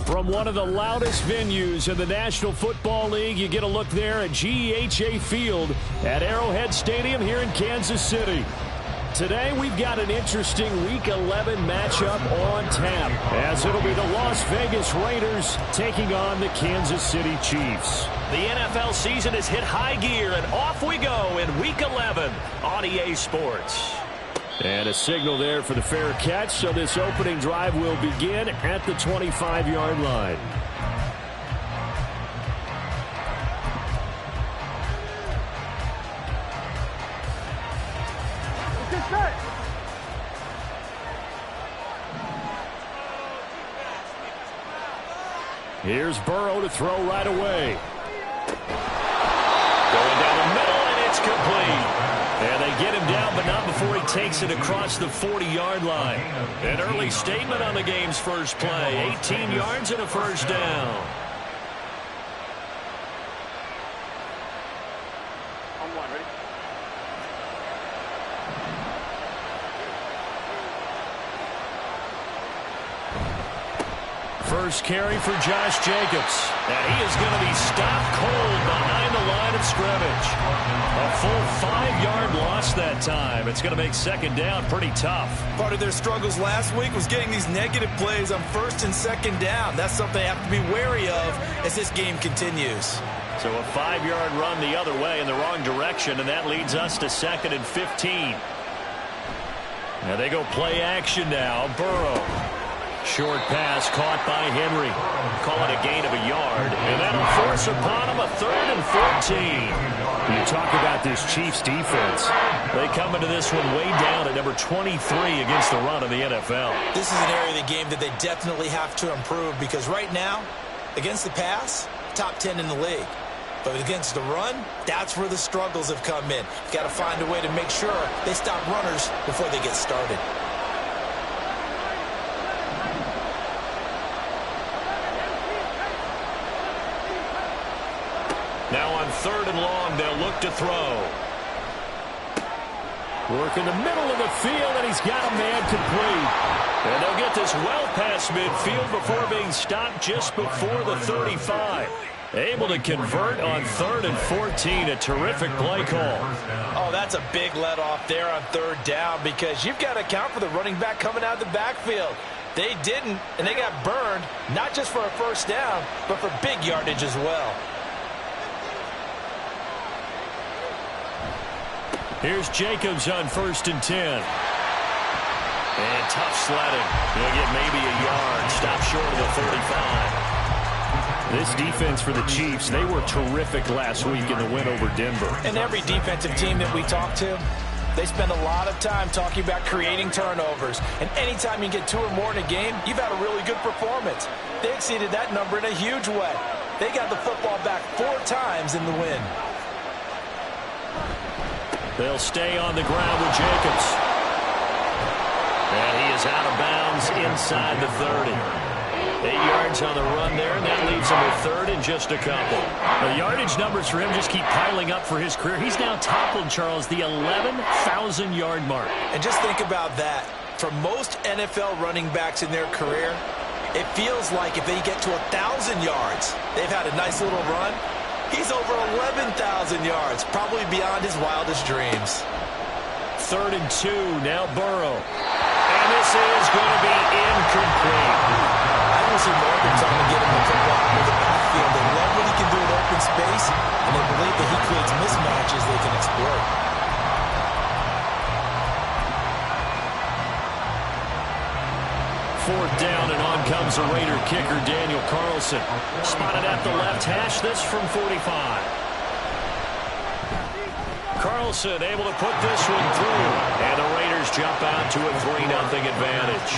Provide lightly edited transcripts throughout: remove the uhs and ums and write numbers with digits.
From one of the loudest venues in the National Football League, you get a look there at GEHA Field at Arrowhead Stadium here in Kansas City. Today, we've got an interesting Week 11 matchup on tap, as it'll be the Las Vegas Raiders taking on the Kansas City Chiefs. The NFL season has hit high gear, and off we go in Week 11 on EA Sports. And a signal there for the fair catch, so this opening drive will begin at the 25-yard line. Here's Burrow to throw right away. Going down the middle, and it's complete. And they get him down, but not before he takes it across the 40-yard line. An early statement on the game's first play. 18 yards and a first down. First carry for Josh Jacobs. And he is going to be stopped cold behind the line of scrimmage. A full 5-yard loss that time. It's going to make second down pretty tough. Part of their struggles last week was getting these negative plays on first and second down. That's something they have to be wary of as this game continues. So a 5-yard run the other way in the wrong direction, and that leads us to 2nd and 15. Now they go play action now. Burrow. Short pass caught by Henry. Call it a gain of a yard. And that'll force upon him a 3rd and 14. You talk about this Chiefs defense. They come into this one way down at number 23 against the run of the NFL. This is an area of the game that they definitely have to improve, because right now, against the pass, top 10 in the league. But against the run, that's where the struggles have come in. You've got to find a way to make sure they stop runners before they get started. Now on 3rd and long, they'll look to throw. Work in the middle of the field, and he's got a man complete. And they'll get this well past midfield before being stopped just before the 35. Able to convert on 3rd and 14. A terrific play call. Oh, that's a big let off there on 3rd down, because you've got to account for the running back coming out of the backfield. They didn't, and they got burned, not just for a first down, but for big yardage as well. Here's Jacobs on 1st and 10. And tough sledding. He'll get maybe a yard. Stop short of the 35. This defense for the Chiefs, they were terrific last week in the win over Denver. And every defensive team that we talk to, they spend a lot of time talking about creating turnovers. And anytime you get 2 or more in a game, you've had a really good performance. They exceeded that number in a huge way. They got the football back 4 times in the win. They'll stay on the ground with Jacobs. And he is out of bounds inside the 30. 8 yards on the run there, and that leaves him with 3rd and just a couple. The yardage numbers for him just keep piling up for his career. He's now toppled, Charles, the 11,000-yard mark. And just think about that. For most NFL running backs in their career, it feels like if they get to 1,000 yards, they've had a nice little run. He's over 11,000 yards, probably beyond his wildest dreams. 3rd and 2, now Burrow. And this is going to be incomplete. I don't see more than trying to get him the football out of the backfield. They love what he can do in open space, and they believe that he creates mismatches they can exploit. 4th down, and on comes the Raider kicker, Daniel Carlson. Spotted at the left hash, this from 45. Carlson able to put this one through. And the Raiders jump out to a 3-0 advantage.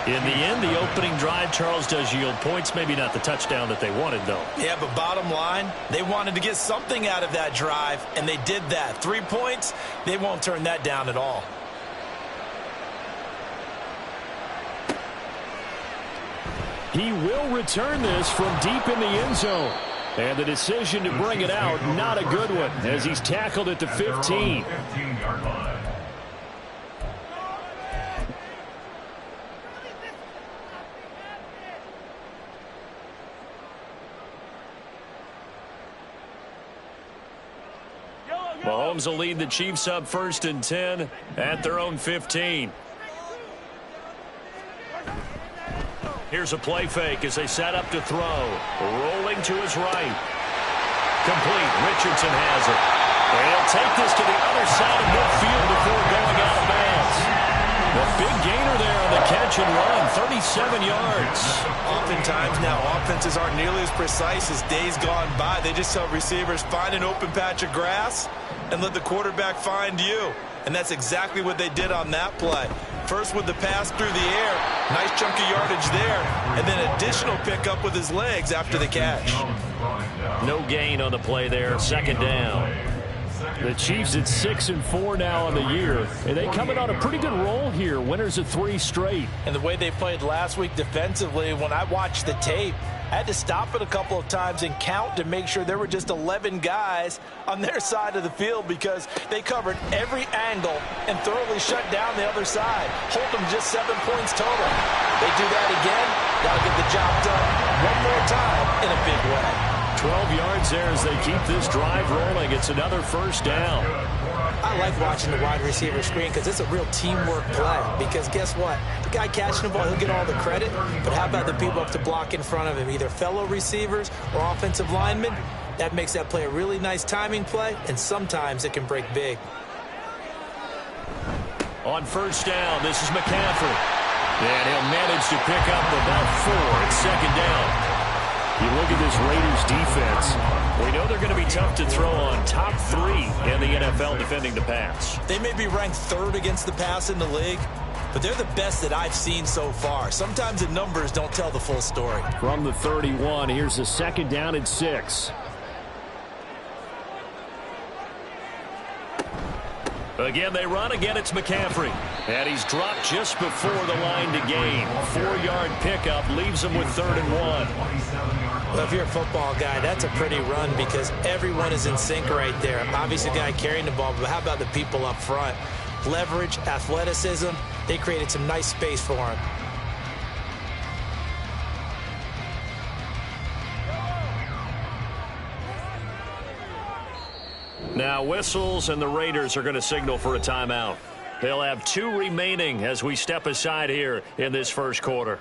In the end, the opening drive, Charles, does yield points. Maybe not the touchdown that they wanted, though. Yeah, but bottom line, they wanted to get something out of that drive, and they did that. 3 points, they won't turn that down at all. He will return this from deep in the end zone. And the decision to bring it out, not a good one, as he's tackled at the 15. Mahomes will lead the Chiefs up 1st and 10 at their own 15. Here's a play fake as they set up to throw. Rolling to his right. Complete. Richardson has it. And he'll take this to the other side of midfield before going out of bounds. The big gainer there on the catch and run. 37 yards. Oftentimes now, offenses aren't nearly as precise as days gone by. They just tell receivers, find an open patch of grass and let the quarterback find you. And that's exactly what they did on that play. First with the pass through the air. Nice chunk of yardage there. And then additional pickup with his legs after the catch. No gain on the play there. 2nd down. The Chiefs at 6-4 now on the year. And they coming on a pretty good roll here. Winners of 3 straight. And the way they played last week defensively, when I watched the tape, I had to stop it a couple of times and count to make sure there were just 11 guys on their side of the field because they covered every angle and thoroughly shut down the other side. Hold them just 7 points total. They do that again, that'll get the job done one more time in a big way. 12 yards there as they keep this drive rolling. It's another 1st down. I like watching the wide receiver screen because it's a real teamwork play. Because guess what? The guy catching the ball, he'll get all the credit. But how about the people up to block in front of him, either fellow receivers or offensive linemen? That makes that play a really nice timing play, and sometimes it can break big. On 1st down, this is McCaffrey. And he'll manage to pick up about 4. It's 2nd down. You look at this Raiders defense. We know they're going to be tough to throw on. Top 3 in the NFL defending the pass. They may be ranked 3rd against the pass in the league, but they're the best that I've seen so far. Sometimes the numbers don't tell the full story. From the 31, here's the 2nd down and 6. Again, they run. Again, it's McCaffrey. And he's dropped just before the line to gain. 4-yard pickup leaves him with 3rd and 1. Well, if you're a football guy, that's a pretty run because everyone is in sync right there. Obviously, the guy carrying the ball, but how about the people up front? Leverage, athleticism, they created some nice space for him. Now whistles, and the Raiders are going to signal for a timeout. They'll have 2 remaining as we step aside here in this 1st quarter.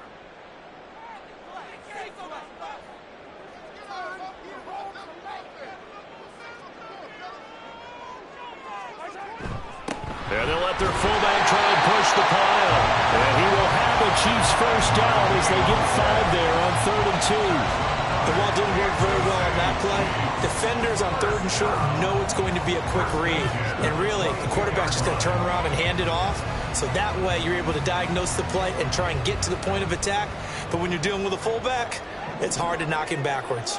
And they'll let their fullback try and push the pile. And he will have a Chiefs 1st down as they get 5 there on 3rd and 2. The ball didn't work very well on that play. Defenders on 3rd and short know it's going to be a quick read. And really, the quarterback's just going to turn around and hand it off. So that way, you're able to diagnose the play and try and get to the point of attack. But when you're dealing with a fullback, it's hard to knock him backwards.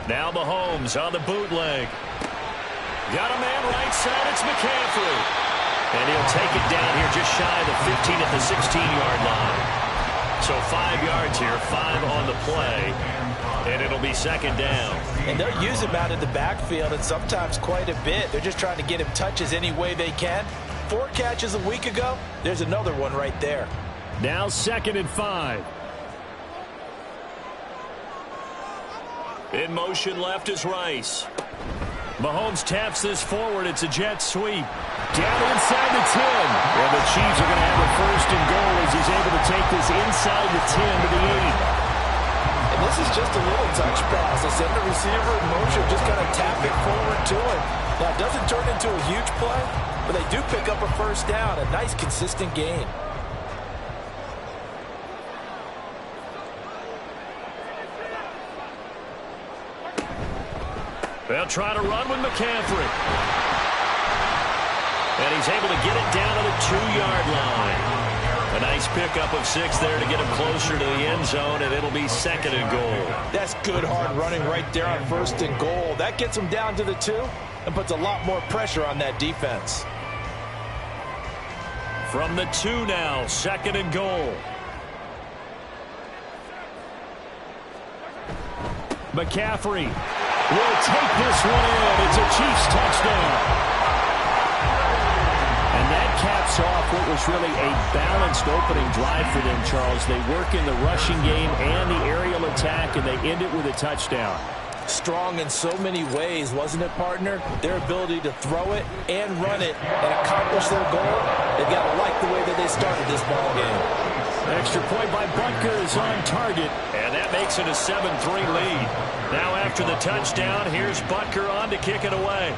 Now Mahomes on the bootleg. Got a man right side. It's McCaffrey. And he'll take it down here just shy of the 15 at the 16-yard line. So 5 yards here, 5 on the play, and it'll be 2nd down. And they'll use him out of the backfield, and sometimes quite a bit. They're just trying to get him touches any way they can. 4 catches a week ago. There's another one right there. Now 2nd and 5. In motion left is Rice. Mahomes taps this forward. It's a jet sweep. Down inside the 10. And the Chiefs are going to have a 1st and goal as he's able to take this inside the 10 to the 8. And this is just a little touch pass. They send the receiver in motion, just kind of tap it forward to him. Now, it doesn't turn into a huge play, but they do pick up a 1st down. A nice, consistent gain. They'll try to run with McCaffrey. And he's able to get it down to the 2-yard line. A nice pickup of 6 there to get him closer to the end zone, and it'll be 2nd and goal. That's good hard running right there on 1st and goal. That gets him down to the 2 and puts a lot more pressure on that defense. From the 2 now, 2nd and goal. McCaffrey will take this one in. It's a Chiefs touchdown. And that caps off what was really a balanced opening drive for them, Charles. They work in the rushing game and the aerial attack, and they end it with a touchdown. Strong in so many ways, wasn't it, partner? Their ability to throw it and run it and accomplish their goal, they got to like the way that they started this ball game. Extra point by Butker is on target. And that makes it a 7-3 lead. Now after the touchdown, here's Butker on to kick it away.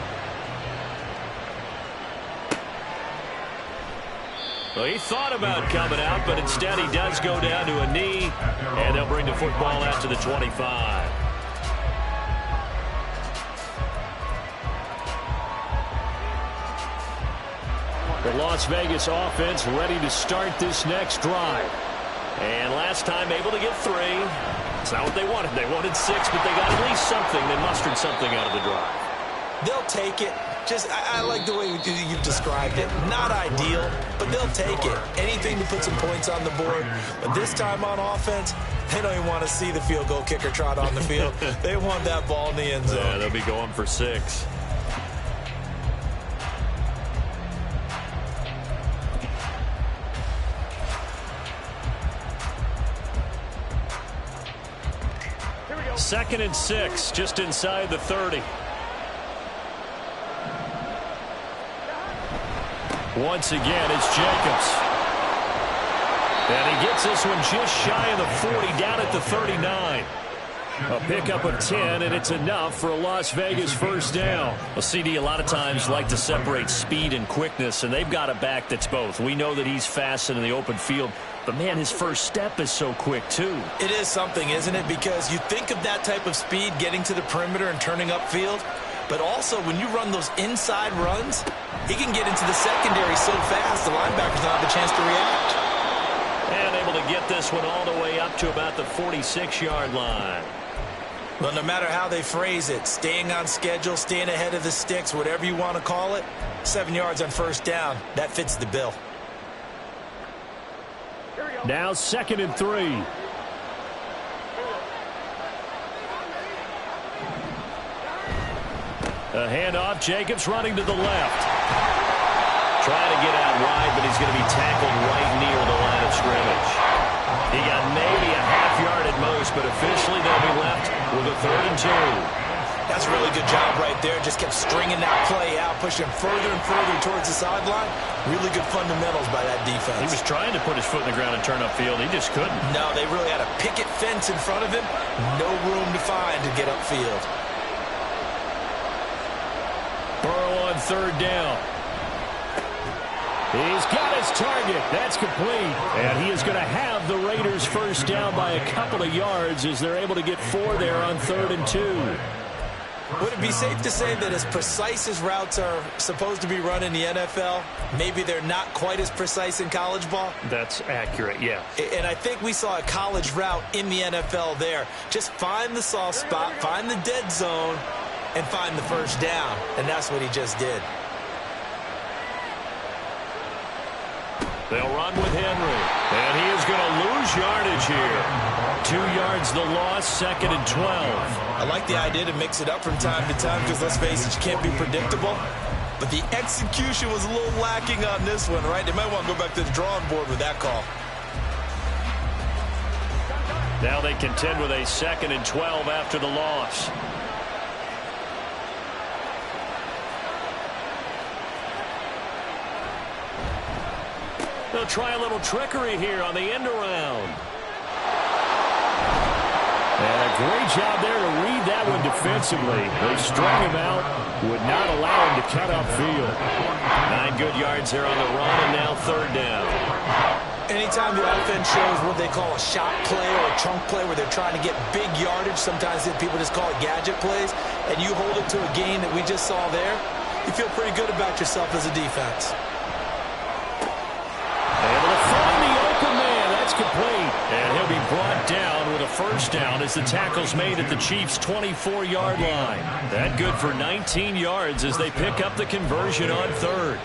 Well, he thought about coming out, but instead he does go down to a knee, and they'll bring the football out to the 25. The Las Vegas offense ready to start this next drive. And last time able to get 3. It's not what they wanted. They wanted 6, but they got at least something. They mustered something out of the drive. They'll take it. I like the way you've described it. Not ideal, but they'll take it. Anything to put some points on the board. But this time on offense, they don't even want to see the field goal kicker trot on the field. They want that ball in the end zone. Yeah, they'll be going for 6. Here we go. 2nd and 6, just inside the 30. Once again, it's Jacobs. And he gets this one just shy of the 40, down at the 39. A pickup of 10, and it's enough for a Las Vegas first down. Well, CD a lot of times like to separate speed and quickness, and they've got a back that's both. We know that he's fast in the open field, but, man, his first step is so quick, too. It is something, isn't it? Because you think of that type of speed getting to the perimeter and turning upfield, but also when you run those inside runs, he can get into the secondary so fast the linebackers don't have a chance to react. And able to get this one all the way up to about the 46-yard line. Well, no matter how they phrase it, staying on schedule, staying ahead of the sticks, whatever you want to call it, 7 yards on first down, that fits the bill. Now 2nd and 3. A handoff, Jacobs running to the left. Trying to get out wide, but he's going to be tackled right near the line of scrimmage. He got maybe a half yard at most, but officially they'll be left with a 3rd and 2. That's a really good job right there. Just kept stringing that play out, pushing further and further towards the sideline. Really good fundamentals by that defense. He was trying to put his foot in the ground and turn upfield. He just couldn't. No, they really had a picket fence in front of him. No room to find to get upfield. Burrow on 3rd down. He's got his target. That's complete. And he is going to have the Raiders first down by a couple of yards as they're able to get 4 there on 3rd and 2. Would it be safe to say that as precise as routes are supposed to be run in the NFL, maybe they're not quite as precise in college ball? That's accurate, yeah. And I think we saw a college route in the NFL there. Just find the soft spot, find the dead zone, and find the first down. And that's what he just did. They'll run with Henry. And he is going to lose yardage here. 2 yards the loss, 2nd and 12. I like the idea to mix it up from time to time because, let's face it, you can't be predictable. But the execution was a little lacking on this one, right? They might want to go back to the drawing board with that call. Now they contend with a 2nd and 12 after the loss. They'll try a little trickery here on the end around. And a great job there to read that one defensively. They strung him out, would not allow him to cut upfield. 9 good yards there on the run, and now 3rd down. Anytime the offense shows what they call a shot play or a chunk play where they're trying to get big yardage, sometimes people just call it gadget plays, and you hold it to a gain that we just saw there, you feel pretty good about yourself as a defense. Able to find the open man. That's complete. And he'll be brought down with a first down as the tackle's made at the Chiefs' 24-yard line. That good for 19 yards as they pick up the conversion on third.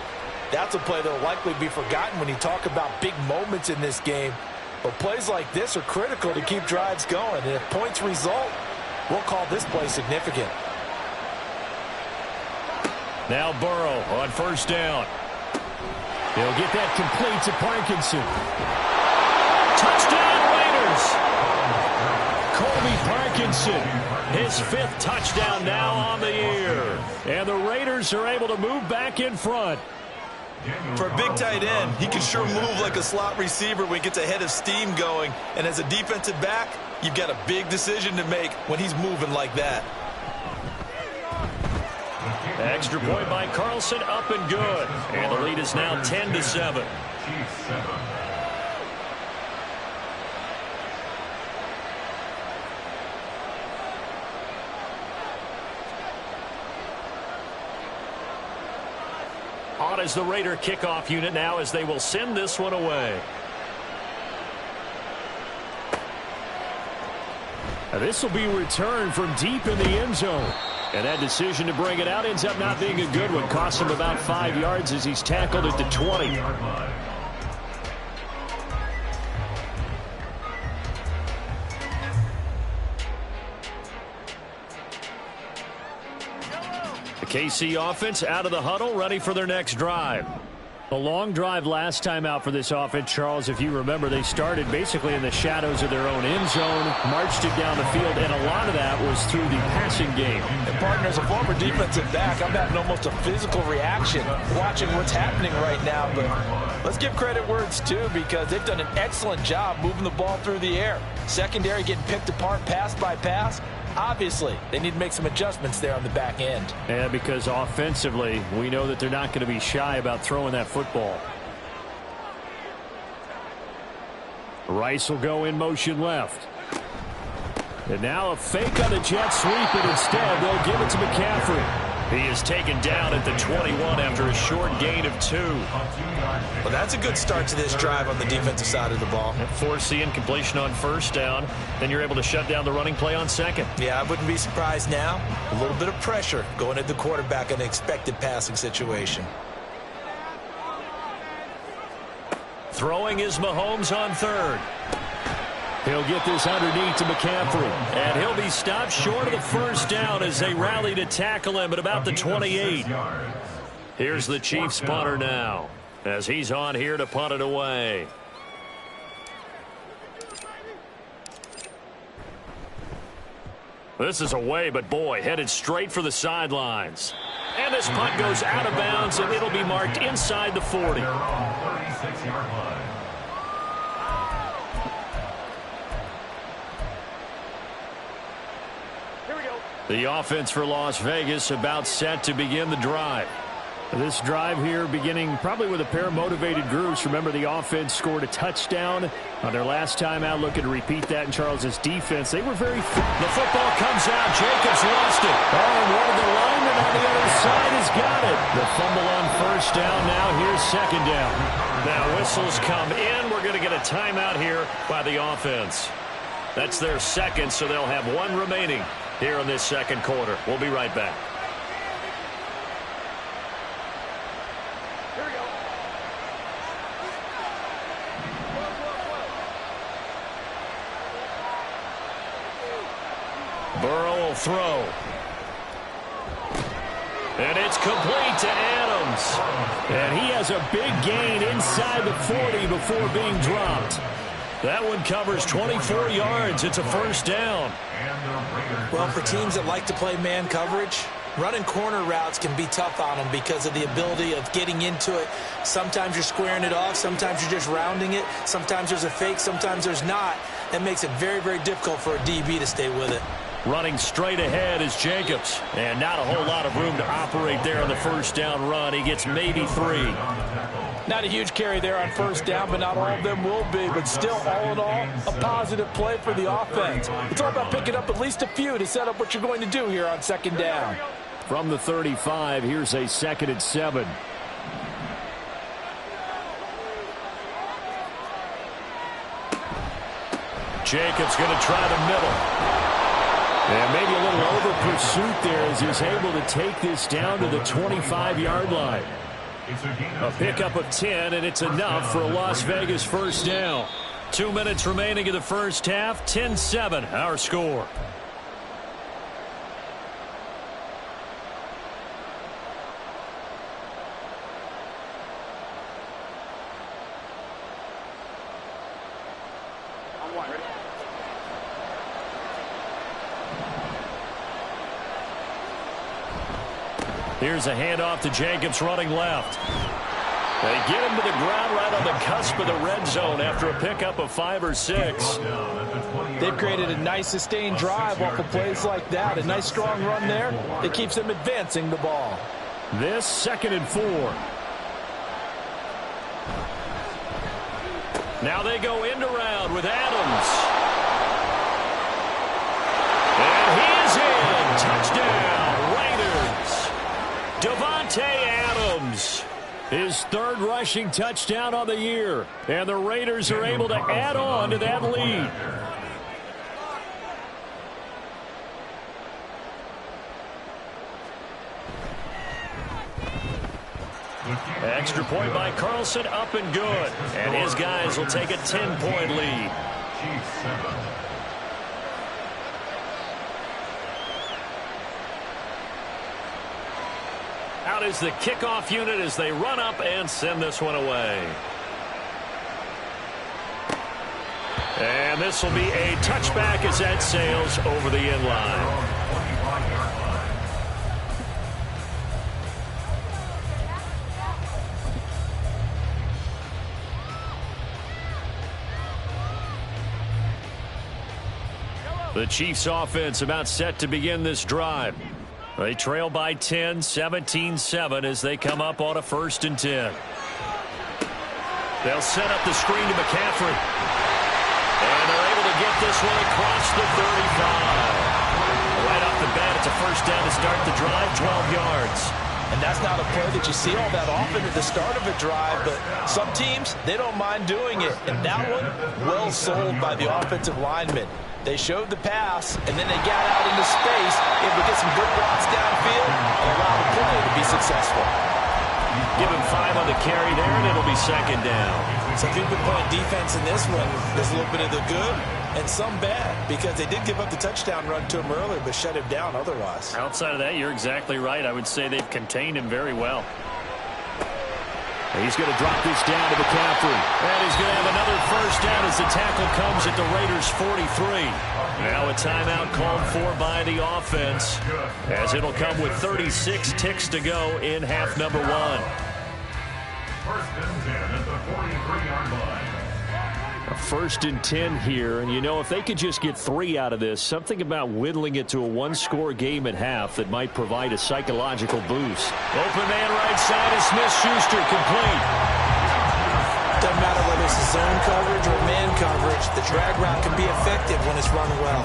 That's a play that will likely be forgotten when you talk about big moments in this game. But plays like this are critical to keep drives going. And if points result, we'll call this play significant. Now Burrow on first down. He'll get that complete to Parkinson. Touchdown Raiders! Colby Parkinson, his 5th touchdown now on the year. And the Raiders are able to move back in front. For a big tight end, he can sure move like a slot receiver when he gets a head of steam going. And as a defensive back, you've got a big decision to make when he's moving like that. Extra point by Carlson, up and good. And the lead is now 10-7. On is the Raider kickoff unit now as they will send this one away. Now this will be returned from deep in the end zone. And that decision to bring it out ends up not being a good one. Costs him about 5 yards as he's tackled at the 20. The KC offense out of the huddle, ready for their next drive. A long drive last time out for this offense, Charles. If you remember, they started basically in the shadows of their own end zone, marched it down the field, and a lot of that was through the passing game. And partner, as a former defensive back, I'm having almost a physical reaction watching what's happening right now. But let's give credit where it's due because they've done an excellent job moving the ball through the air. Secondary getting picked apart pass by pass. Obviously, they need to make some adjustments there on the back end. And because offensively, we know that they're not going to be shy about throwing that football. Rice will go in motion left. And now a fake on the jet sweep, and instead they'll give it to McCaffrey. He is taken down at the 21 after a short gain of 2. Well, that's a good start to this drive on the defensive side of the ball. Force the incompletion on first down. Then you're able to shut down the running play on second. Yeah, I wouldn't be surprised now. A little bit of pressure going at the quarterback in an expected passing situation. Throwing is Mahomes on third. He'll get this underneath to McCaffrey. And he'll be stopped short of the first down as they rally to tackle him at about the 28. Here's the Chiefs punter now as he's on here to punt it away. This is away, but boy, headed straight for the sidelines. And this punt goes out of bounds, and it'll be marked inside the 40. 36-yard line. The offense for Las Vegas about set to begin the drive. This drive here beginning probably with a pair of motivated groups. Remember, the offense scored a touchdown on their last time out. Looking to repeat that in Charles's defense. They were very... The football comes out. Jacobs lost it. Oh, and one of the linemen on the other side has got it. The fumble on first down. Now here's second down. Now whistles come in. We're going to get a timeout here by the offense. That's their second, so they'll have one remaining here in this second quarter. We'll be right back. Here we go. Burrow will throw. And it's complete to Adams. And he has a big gain inside the 40 before being dropped. That one covers 24 yards. It's a first down. Well, for teams that like to play man coverage, running corner routes can be tough on them because of the ability of getting into it. Sometimes you're squaring it off. Sometimes you're just rounding it. Sometimes there's a fake. Sometimes there's not. That makes it very, very difficult for a DB to stay with it. Running straight ahead is Jacobs. And not a whole lot of room to operate there on the first down run. He gets maybe 3. Not a huge carry there on first down, but not all of them will be. But still, all in all, a positive play for the offense. It's all about picking up at least a few to set up what you're going to do here on second down. From the 35, here's a 2nd and 7. Jacobs going to try the middle. And maybe a little over pursuit there as he's able to take this down to the 25-yard line. A pickup of 10, and it's enough for a Las Vegas first down. 2 minutes remaining in the first half. 10-7, our score. Here's a handoff to Jacobs running left. They get him to the ground right on the cusp of the red zone after a pickup of 5 or 6. They've created a nice sustained drive off of plays like that. A nice strong run there that keeps them advancing the ball. This 2nd and 4. Now they go end around with Adams. And he is in. Touchdown, Raiders. Davante Adams. His 3rd rushing touchdown on the year. And the Raiders are able to add on to that lead. Extra point by Carlson, up and good. And his guys will take a 10-point lead. Out is the kickoff unit as they run up and send this one away. And this will be a touchback as that sails over the end line. The Chiefs offense about set to begin this drive. They trail by 10, 17-7 as they come up on a 1st and 10. They'll set up the screen to McCaffrey. And they're able to get this one across the 35. Right off the bat, it's a first down to start the drive, 12 yards. And that's not a play that you see all that often at the start of a drive, but some teams, they don't mind doing it. And that one, well sold by the offensive lineman. They showed the pass, and then they got out into space, able to get some good blocks downfield, and allow the play to be successful. Give him 5 on the carry there, and it'll be 2nd down. So if you've been playing defense in this one, there's a little bit of the good and some bad, because they did give up the touchdown run to him earlier, but shut him down otherwise. Outside of that, you're exactly right. I would say they've contained him very well. He's going to drop this down to McCaffrey. And he's going to have another first down as the tackle comes at the Raiders' 43. Now a timeout called for by the offense, as it'll come with 36 ticks to go in half number 1. 1st and 10 at the 43-yard line. A 1st and 10 here, and you know, if they could just get 3 out of this, something about whittling it to a 1-score game at half that might provide a psychological boost. Open man right side is Smith-Schuster, complete. Doesn't matter whether it's zone coverage or man coverage, the drag route can be effective when it's run well.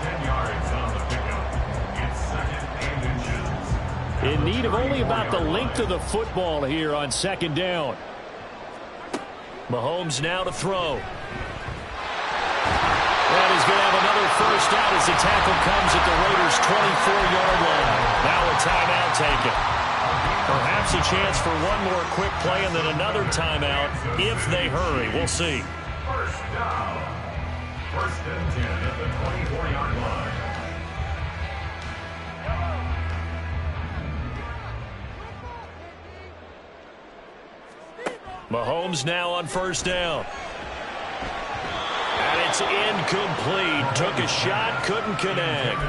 10 yards on the pickup. It's 2nd and inches. In need of only about the length of the football here on 2nd down. Mahomes now to throw. And he's going to have another first down as the tackle comes at the Raiders' 24-yard line. Now a timeout taken. Perhaps a chance for one more quick play and then another timeout if they hurry. We'll see. First down. 1st and 10 at the 24-yard line. Mahomes now on first down. And it's incomplete. Took a shot, couldn't connect.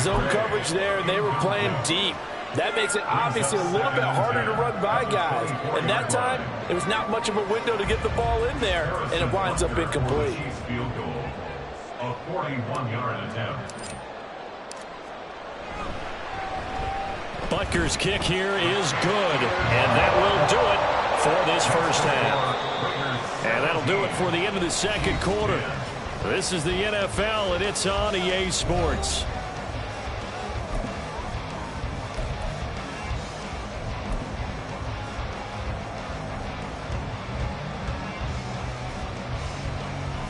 Zone coverage there, and they were playing deep. That makes it obviously a little bit harder to run by guys. And that time, it was not much of a window to get the ball in there, and it winds up incomplete. Field goal. A 41-yard attempt. Butker's kick here is good, and that will do it for this first half. And that'll do it for the end of the second quarter. This is the NFL, and it's on EA Sports.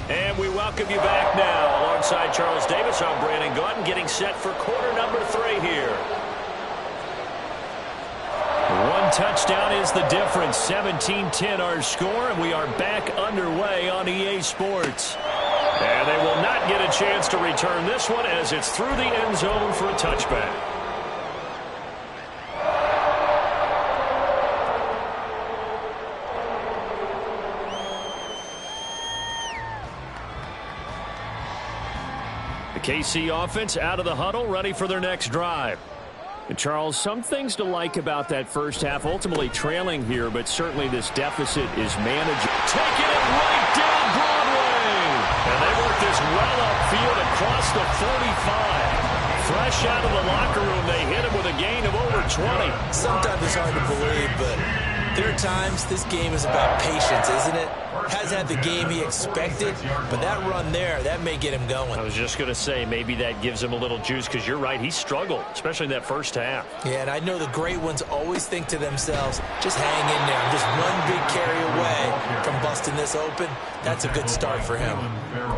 And we welcome you back now. Alongside Charles Davis, I'm Brandon Gaudin, getting set for quarter number 3 here. One touchdown is the difference. 17-10 our score, and we are back underway on EA Sports. And they will not get a chance to return this one as it's through the end zone for a touchback. The KC offense out of the huddle, ready for their next drive. And Charles, some things to like about that first half, ultimately trailing here, but certainly this deficit is manageable. Taking it right down Broadway. And they work this well upfield across the 45. Fresh out of the locker room, they hit him with a gain of over 20. Sometimes it's hard to believe, but there are times this game is about patience, isn't it? Has had the game he expected, but that run there, that may get him going. I was just going to say, maybe that gives him a little juice, because you're right, he struggled, especially in that first half. Yeah, and I know the great ones always think to themselves, just hang in there. I'm just one big carry away from busting this open. That's a good start for him.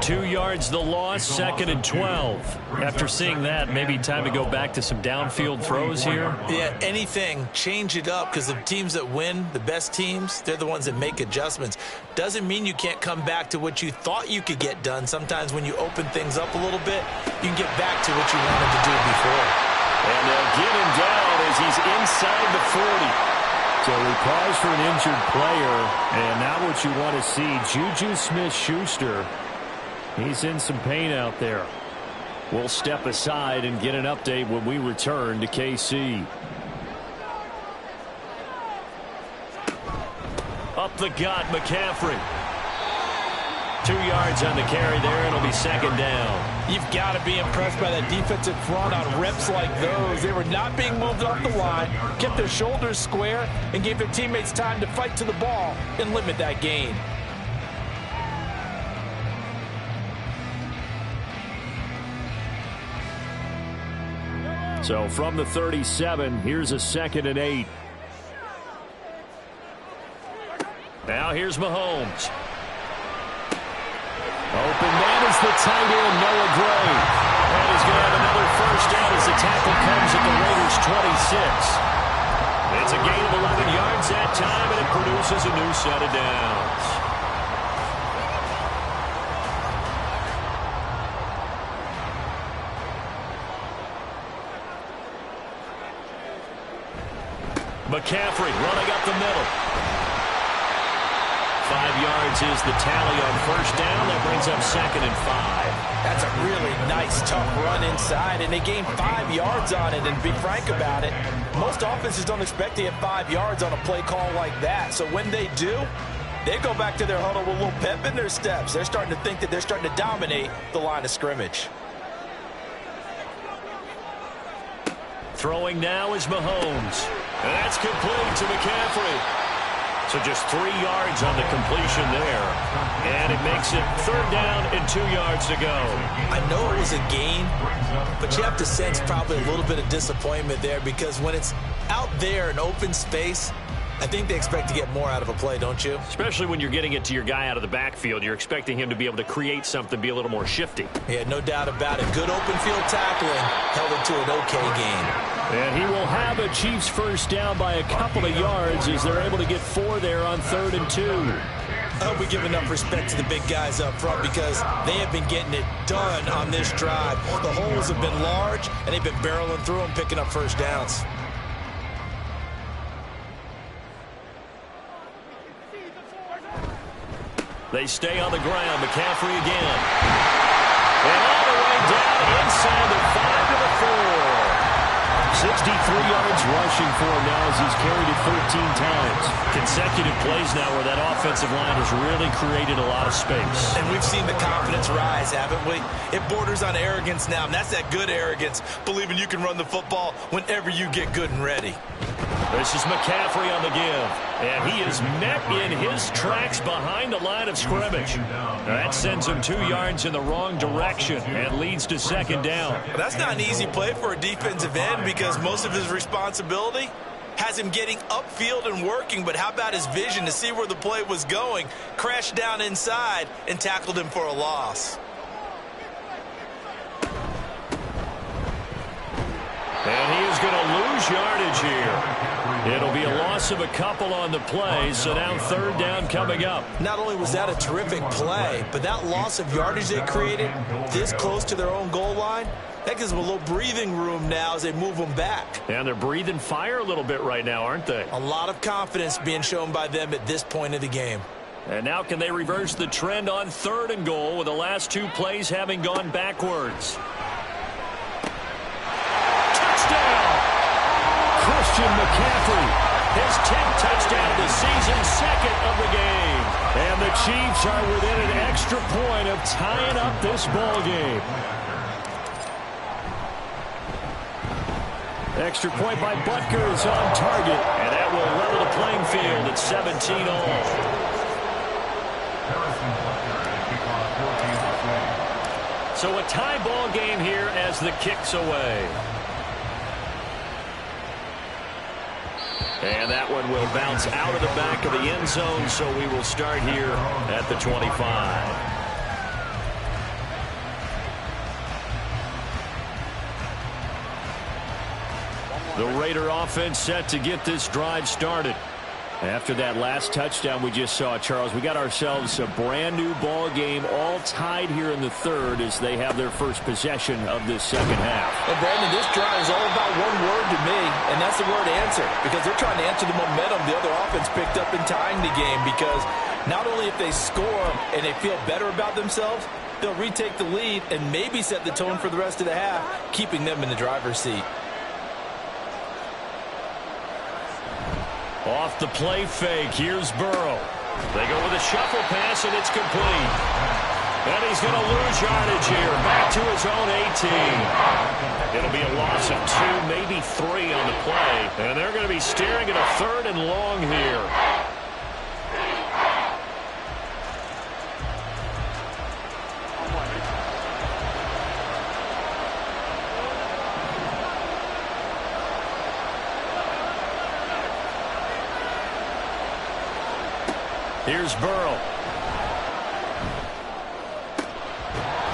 2 yards the loss, 2nd and 12. After seeing that, maybe time to go back to some downfield throws here. Yeah, anything, change it up, because the teams that win, the best teams, they're the ones that make adjustments. Doesn't mean you can't come back to what you thought you could get done. Sometimes when you open things up a little bit, you can get back to what you wanted to do before. And they'll get him down as he's inside the 40. So we pause for an injured player, and now what you want to see, Juju Smith-Schuster, he's in some pain out there. We'll step aside and get an update when we return to KC. Up the gut, McCaffrey. 2 yards on the carry there. It'll be 2nd down. You've got to be impressed by that defensive front on reps like those. They were not being moved off the line, kept their shoulders square, and gave their teammates time to fight to the ball and limit that gain. So from the 37, here's a 2nd and 8. Now here's Mahomes. Open man is the tight end, Noah Gray. And he's going to have another first down as the tackle comes at the Raiders' 26. It's a gain of 11 yards that time, and it produces a new set of downs. McCaffrey running up the middle. 5 yards is the tally on first down. That brings up 2nd and 5. That's a really nice, tough run inside, and they gained 5 yards on it. And to be frank about it, most offenses don't expect to get 5 yards on a play call like that. So when they do, they go back to their huddle with a little pep in their steps. They're starting to think that they're starting to dominate the line of scrimmage. Throwing now is Mahomes. And that's complete to McCaffrey. So just 3 yards on the completion there. And it makes it 3rd down and 2 yards to go. I know it was a gain, but you have to sense probably a little bit of disappointment there, because when it's out there in open space, I think they expect to get more out of a play, don't you? Especially when you're getting it to your guy out of the backfield. You're expecting him to be able to create something, be a little more shifty. Yeah, no doubt about it. Good open field tackling, held it to an okay gain. And he will have a Chiefs first down by a couple of yards as they're able to get 4 there on 3rd and 2. I hope we give enough respect to the big guys up front, because they have been getting it done on this drive. The holes have been large, and they've been barreling through them, picking up first downs. They stay on the ground. McCaffrey again. And all the way down inside the 5 to the 4. 63 yards rushing for him now as he's carried it 13 times. Consecutive plays now where that offensive line has really created a lot of space. And we've seen the confidence rise, haven't we? It borders on arrogance now, and that's that good arrogance, believing you can run the football whenever you get good and ready. This is McCaffrey on the give. And he is met in his tracks behind the line of scrimmage. That sends him 2 yards in the wrong direction and leads to second down. That's not an easy play for a defensive end because most of his responsibility has him getting upfield and working, but how about his vision to see where the play was going, crashed down inside, and tackled him for a loss. And he is going to lose yardage here. It'll be a loss of a couple on the play, so now third down coming up. Not only was that a terrific play, but that loss of yardage they created this close to their own goal line, that gives them a little breathing room now as they move them back. And they're breathing fire a little bit right now, aren't they? A lot of confidence being shown by them at this point of the game. And now can they reverse the trend on third and goal with the last 2 plays having gone backwards? Christian McCaffrey, his 10th touchdown of the season, second of the game. And the Chiefs are within an extra point of tying up this ball game. Extra point by Butker is on target, and that will level the playing field at 17 all. So a tie ball game here as the kick's away. And that one will bounce out of the back of the end zone, so we will start here at the 25. The Raider offense set to get this drive started. After that last touchdown we just saw, Charles, we got ourselves a brand new ball game, all tied here in the third as they have their first possession of this second half. And Brandon, this drive is all about one word to me, and that's the word answer, because they're trying to answer the momentum the other offense picked up in tying the game, because not only if they score and they feel better about themselves, they'll retake the lead and maybe set the tone for the rest of the half, keeping them in the driver's seat. Off the play fake, here's Burrow. They go with a shuffle pass, and it's complete. And he's going to lose yardage here, back to his own 18. It'll be a loss of 2, maybe 3 on the play. And they're going to be staring at a third and long here. Here's Burrow.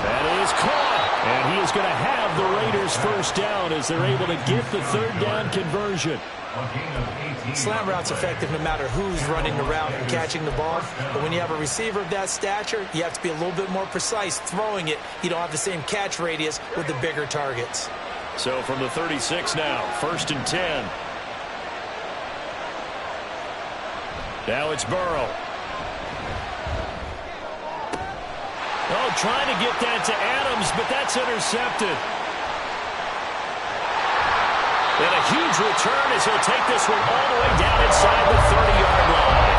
That is caught. And he is going to have the Raiders first down as they're able to get the third down conversion. Slant route's effective no matter who's running the route and catching the ball. But when you have a receiver of that stature, you have to be a little bit more precise throwing it. You don't have the same catch radius with the bigger targets. So from the 36 now, 1st and 10. Now it's Burrow. Oh, trying to get that to Adams, but that's intercepted. And a huge return as he'll take this one all the way down inside the 30-yard line.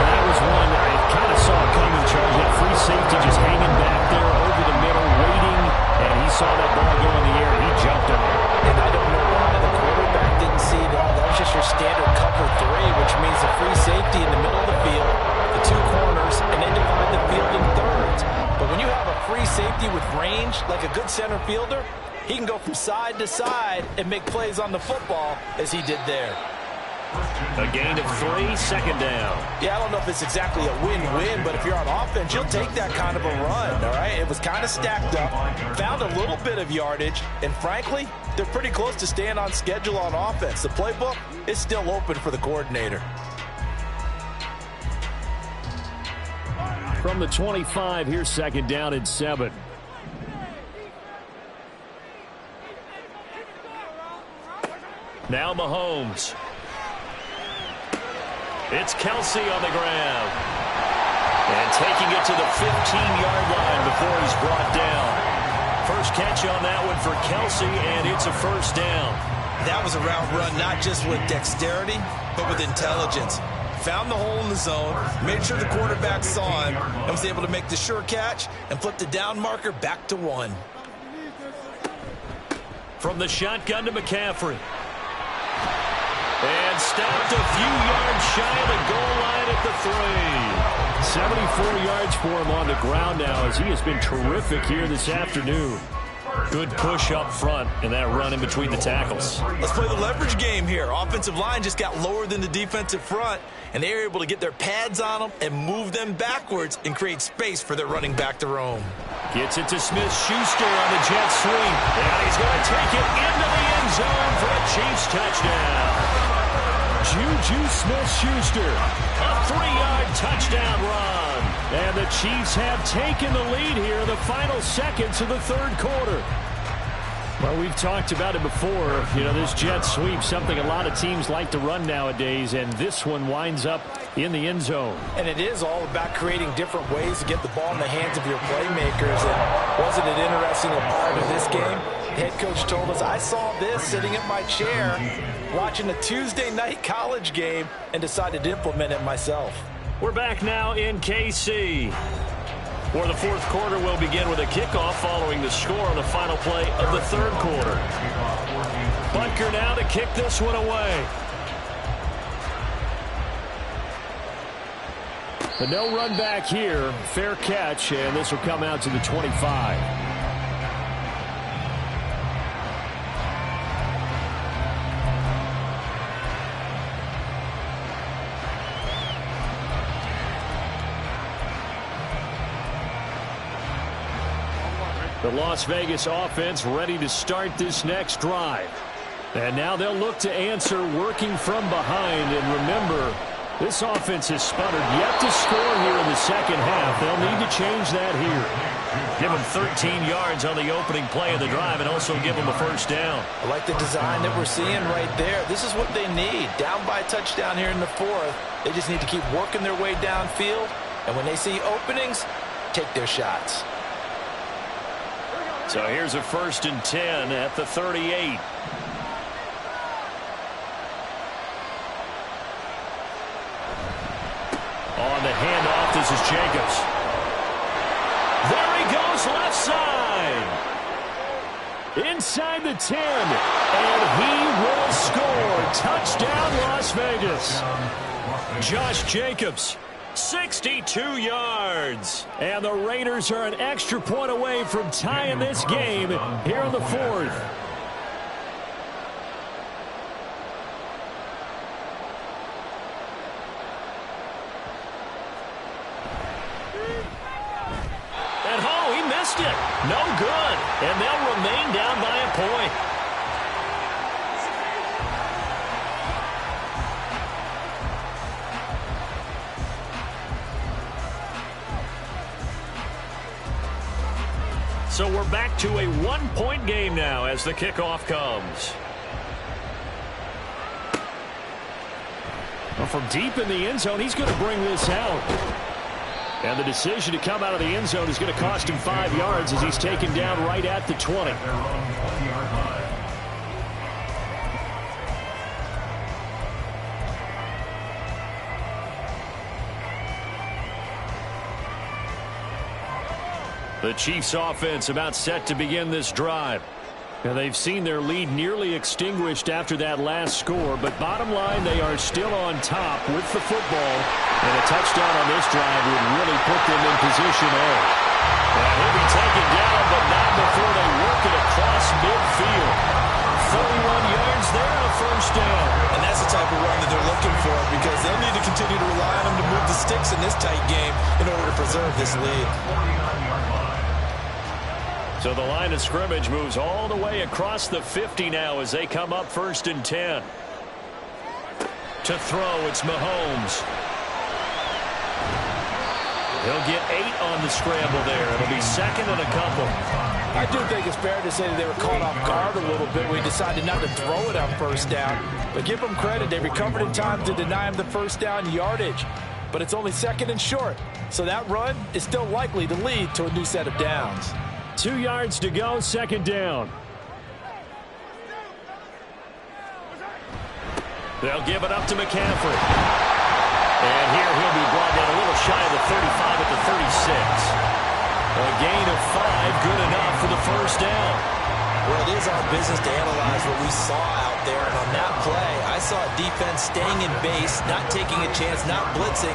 That was one I kind of saw coming, Charles. That free safety just hanging back there over the middle, waiting, and he saw that ball go in the air. He jumped on it. And I don't know why the quarterback didn't see that. That was just your standard cover 3, which means the free safety in the middle of the field, the 2 corners, and then divide the field in thirds. But when you have a free safety with range, like a good center fielder, he can go from side to side and make plays on the football as he did there. A gain of 3, second down. Yeah, I don't know if it's exactly a win-win, but if you're on offense, you'll take that kind of a run, all right? It was kind of stacked up, found a little bit of yardage, and frankly, they're pretty close to staying on schedule on offense. The playbook is still open for the coordinator. From the 25, here's second down and 7. Now Mahomes. It's Kelsey on the ground. And taking it to the 15-yard line before he's brought down. First catch on that one for Kelsey, and it's a first down. That was a route run, not just with dexterity, but with intelligence. Found the hole in the zone, made sure the quarterback saw him, and was able to make the sure catch and flip the down marker back to 1. From the shotgun to McCaffrey. And stopped a few yards shy of the goal line at the 74 yards for him on the ground now as he has been terrific here this afternoon. Good push up front in that run in between the tackles. Let's play the leverage game here. Offensive line just got lower than the defensive front, and they were able to get their pads on them and move them backwards and create space for their running back to roam. Gets it to Smith-Schuster on the jet sweep. And he's going to take it into the end zone for a Chiefs touchdown. Juju Smith-Schuster, A 3-yard touchdown run. and the Chiefs have taken the lead here in the final seconds of the third quarter. Well, we've talked about it before. You know, this jet sweep, something a lot of teams like to run nowadays, and this one winds up in the end zone. And it is all about creating different ways to get the ball in the hands of your playmakers. And wasn't it interesting a part of this game? The head coach told us, I saw this sitting in my chair watching a Tuesday night college game and decided to implement it myself. We're back now in KC, where the fourth quarter will begin with a kickoff following the score on the final play of the third quarter. Butker now to kick this one away. But no run back here. Fair catch, and this will come out to the 25. The Las Vegas offense ready to start this next drive. And now they'll look to answer working from behind. And remember, this offense has sputtered yet to score here in the second half. They'll need to change that here. Give them 13 yards on the opening play of the drive and also give them a first down. I like the design that we're seeing right there. This is what they need. Down by a touchdown here in the fourth. They just need to keep working their way downfield. And when they see openings, take their shots. So here's a 1st and 10 at the 38. On the handoff, this is Jacobs. There he goes, left side. Inside the 10, and he will score. Touchdown, Las Vegas. Josh Jacobs, 62 yards. And the Raiders are an extra point away from tying this game here in the fourth. And oh, he missed it. No good. And they'll remain down by a point. So we're back to a 1-point game now as the kickoff comes. Well, from deep in the end zone, he's going to bring this out. And the decision to come out of the end zone is going to cost him 5 yards as he's taken down right at the 20. The Chiefs offense about set to begin this drive. Now, they've seen their lead nearly extinguished after that last score, but bottom line, they are still on top with the football, and a touchdown on this drive would really put them in position A. And he'll be taken down, but not before they work it across midfield. 31 yards there, a first down. And that's the type of run that they're looking for, because they'll need to continue to rely on them to move the sticks in this tight game in order to preserve this lead. So the line of scrimmage moves all the way across the 50 now as they come up 1st and 10. To throw, it's Mahomes. He'll get 8 on the scramble there. It'll be 2nd and a couple. I do think it's fair to say that they were caught off guard a little bit. We decided not to throw it on first down. But give them credit. They recovered in time to deny him the first down yardage. But it's only 2nd and short. So that run is still likely to lead to a new set of downs. 2 yards to go, second down. They'll give it up to McCaffrey. And here he'll be brought down a little shy of the 35 at the 36. A gain of 5, good enough for the first down. Well, it is our business to analyze what we saw out there. And on that play, I saw a defense staying in base, not taking a chance, not blitzing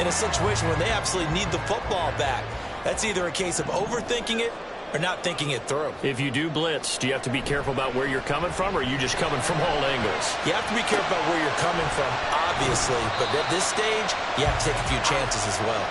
in a situation when they absolutely need the football back. That's either a case of overthinking it or not thinking it through. If you do blitz, do you have to be careful about where you're coming from, or are you just coming from all angles? You have to be careful about where you're coming from, obviously. But at this stage, you have to take a few chances as well.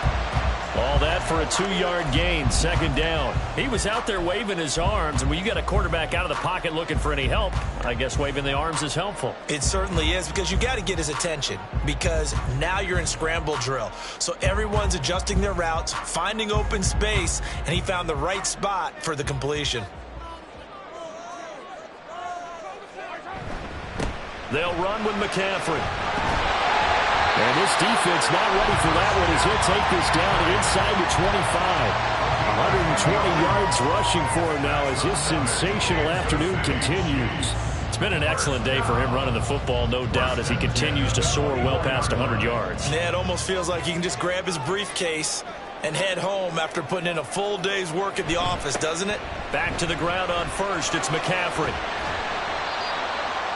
All that for a 2-yard gain, second down. He was out there waving his arms, and when you got a quarterback out of the pocket looking for any help, I guess waving the arms is helpful. It certainly is, because you got to get his attention, because now you're in scramble drill. So everyone's adjusting their routes, finding open space, and he found the right spot for the completion. They'll run with McCaffrey. And this defense not ready for that one as he'll take this down inside the 25. 120 yards rushing for him now as his sensational afternoon continues. It's been an excellent day for him running the football, no doubt, as he continues to soar well past 100 yards. Yeah, it almost feels like he can just grab his briefcase and head home after putting in a full day's work at the office, doesn't it? Back to the ground on first, it's McCaffrey.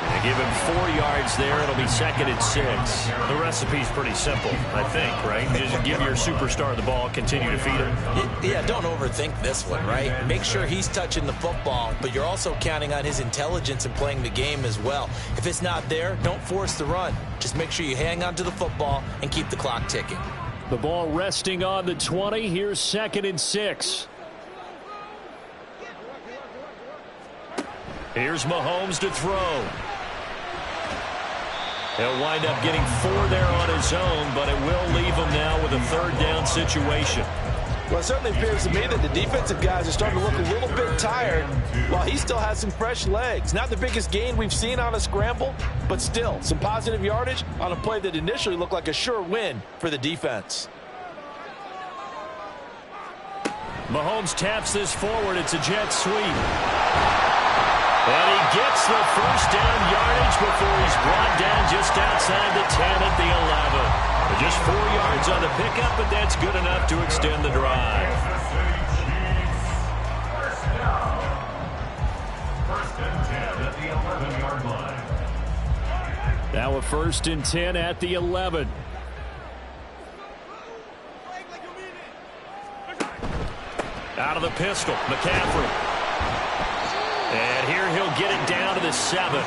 They give him 4 yards there. It'll be 2nd and 6. The recipe's pretty simple, I think, right? Just give your superstar the ball, continue to feed him. Yeah, don't overthink this one, right? Make sure he's touching the football, but you're also counting on his intelligence in playing the game as well. If it's not there, don't force the run. Just make sure you hang on to the football and keep the clock ticking. The ball resting on the 20. Here's 2nd and 6. Here's Mahomes to throw. He'll wind up getting 4 there on his own, but it will leave him now with a 3rd down situation. Well, it certainly appears to me that the defensive guys are starting to look a little bit tired while he still has some fresh legs. Not the biggest gain we've seen on a scramble, but still some positive yardage on a play that initially looked like a sure win for the defense. Mahomes taps this forward. It's a jet sweep. And he gets the first down yardage before he's brought down just outside the 10 at the 11. Just 4 yards on the pickup, but that's good enough to extend the drive. First and 10 at the 11-yard line. Now a 1st and 10 at the 11. Out of the pistol, McCaffrey. And here he'll get it down to the 7.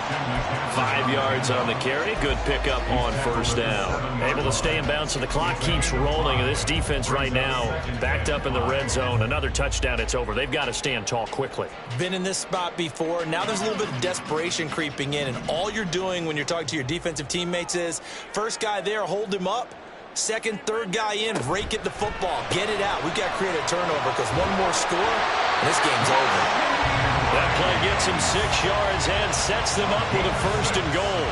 5 yards on the carry. Good pickup on 1st down. Able to stay in bounds, so the clock keeps rolling. And this defense right now backed up in the red zone. Another touchdown, it's over. They've got to stand tall quickly. Been in this spot before. Now there's a little bit of desperation creeping in. And all you're doing when you're talking to your defensive teammates is, first guy there, hold him up. Second, third guy in, rake at the football. Get it out. We've got to create a turnover because one more score, and this game's over. That play gets him 6 yards and sets them up with a 1st and goal.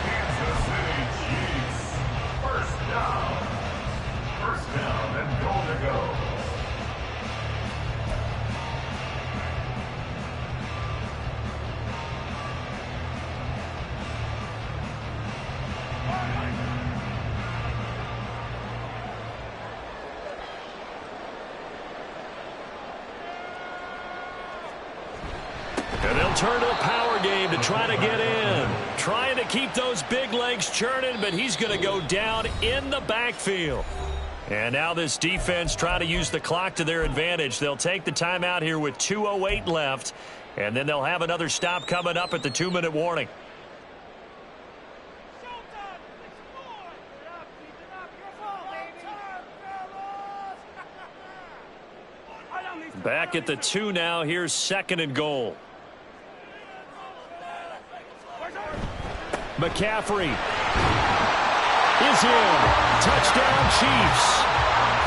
Kansas City Chiefs. First down and goal to go. And they'll turn to a power game to try to get in. Trying to keep those big legs churning, but he's going to go down in the backfield. And now this defense trying to use the clock to their advantage. They'll take the timeout here with 2:08 left, and then they'll have another stop coming up at the 2-minute warning. Back at the 2 now. Here's 2nd and goal. McCaffrey is in. Touchdown, Chiefs.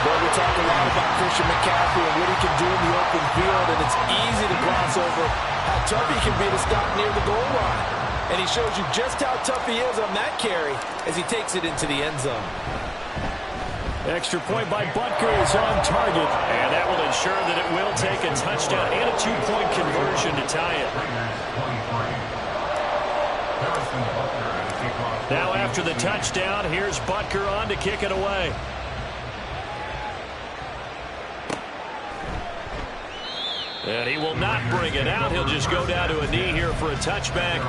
Well, we talk a lot about Christian McCaffrey and what he can do in the open field, and it's easy to gloss over how tough he can be to stop near the goal line. And he shows you just how tough he is on that carry as he takes it into the end zone. Extra point by Butker is on target. And that will ensure that it will take a touchdown and a 2-point conversion to tie it. Now after the touchdown, here's Butker on to kick it away. And he will not bring it out. He'll just go down to a knee here for a touchback.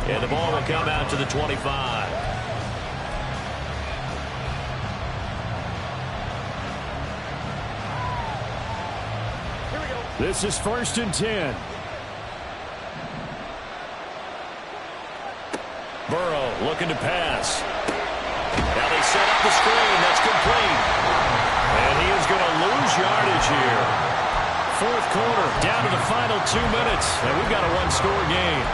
And the ball will come out to the 25. This is 1st and 10. Burrow looking to pass. Now they set up the screen. That's complete. And he is going to lose yardage here. 4th quarter, down to the final 2 minutes. And we've got a one-score game.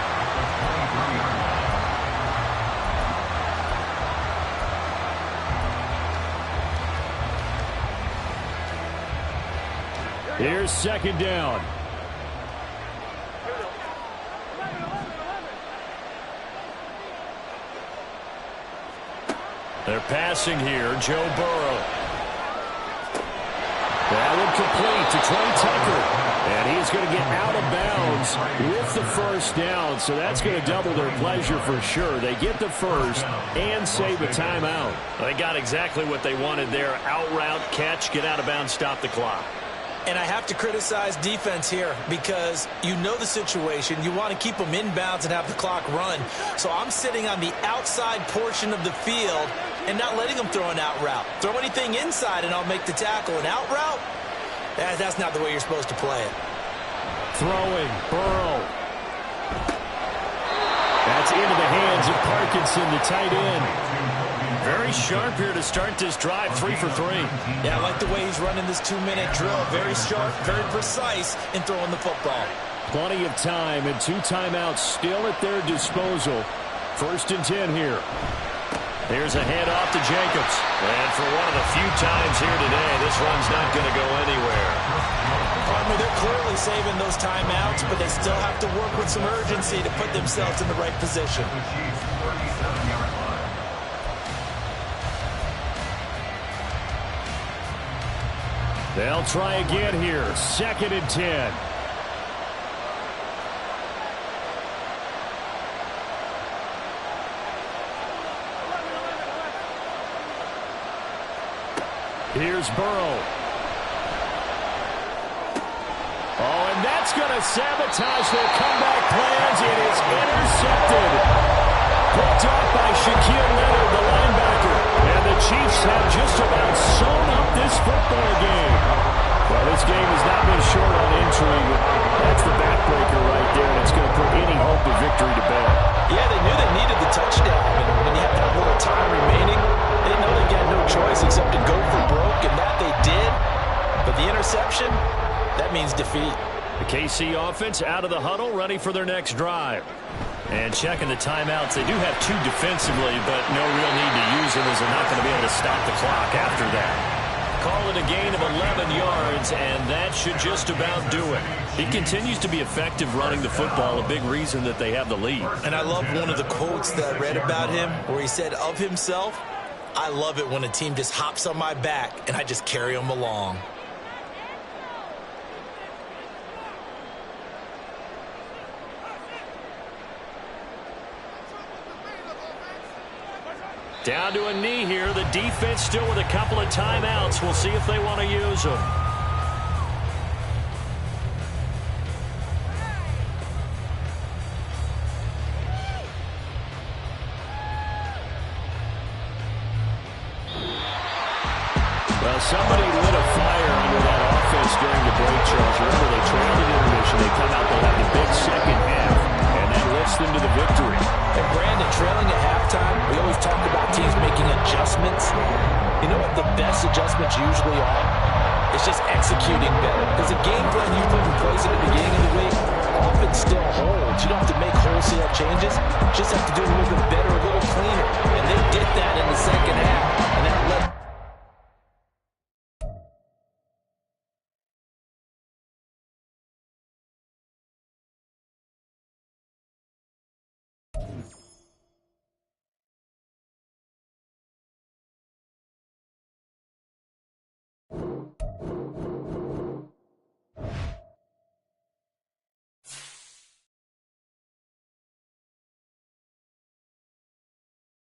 Here's 2nd down. They're passing here. Joe Burrow. That one complete to Trey Tucker. And he's going to get out of bounds with the 1st down. So that's going to double their pleasure for sure. They get the 1st and save a timeout. They got exactly what they wanted there. Out route, catch, get out of bounds, stop the clock. And I have to criticize defense here because you know the situation. You want to keep them inbounds and have the clock run. So I'm sitting on the outside portion of the field and not letting them throw an out route. Throw anything inside and I'll make the tackle. An out route? That's not the way you're supposed to play it. Throwing, Burrow. That's into the hands of Parkinson, the tight end. Very sharp here to start this drive, 3 for 3. Yeah, I like the way he's running this 2-minute drill. Very sharp, very precise in throwing the football. Plenty of time and 2 timeouts still at their disposal. 1st and 10 here. Here's a handoff to Jacobs. And for one of the few times here today, this run's not going to go anywhere. They're clearly saving those timeouts, but they still have to work with some urgency to put themselves in the right position. They'll try again here. 2nd and 10. Here's Burrow. Oh, and that's going to sabotage their comeback plans. It is intercepted. Picked off by Shaquille Leonard, the linebacker. And the Chiefs have just about sewn up this football game. Well, this game has not been short on intrigue. That's the backbreaker right there, and it's going to put any hope of victory to bed. Yeah, they knew they needed the touchdown. And when you have that little time remaining, they know they got no choice except to go for broke, and that they did. But the interception, that means defeat. The KC offense out of the huddle, ready for their next drive. And checking the timeouts, they do have 2 defensively, but no real need to use them as they're not going to be able to stop the clock after that. Call it a gain of 11 yards, and that should just about do it. He continues to be effective running the football, a big reason that they have the lead. And I love one of the quotes that I read about him where he said of himself, I love it when a team just hops on my back and I just carry them along. Down to a knee here. The defense still with a couple of timeouts. We'll see if they want to use them. Well, somebody lit a fire under that offense during the break, Charles. Remember, they trailed in intermission. They come out, they'll have the big second half, and that lifts them to the victory. And Brandon, trailing at halftime, we always talk about teams making adjustments. You know what the best adjustments usually are? It's just executing better. Because the game plan you put in place at the beginning of the week often still holds. You don't have to make wholesale changes. You just have to do a little bit better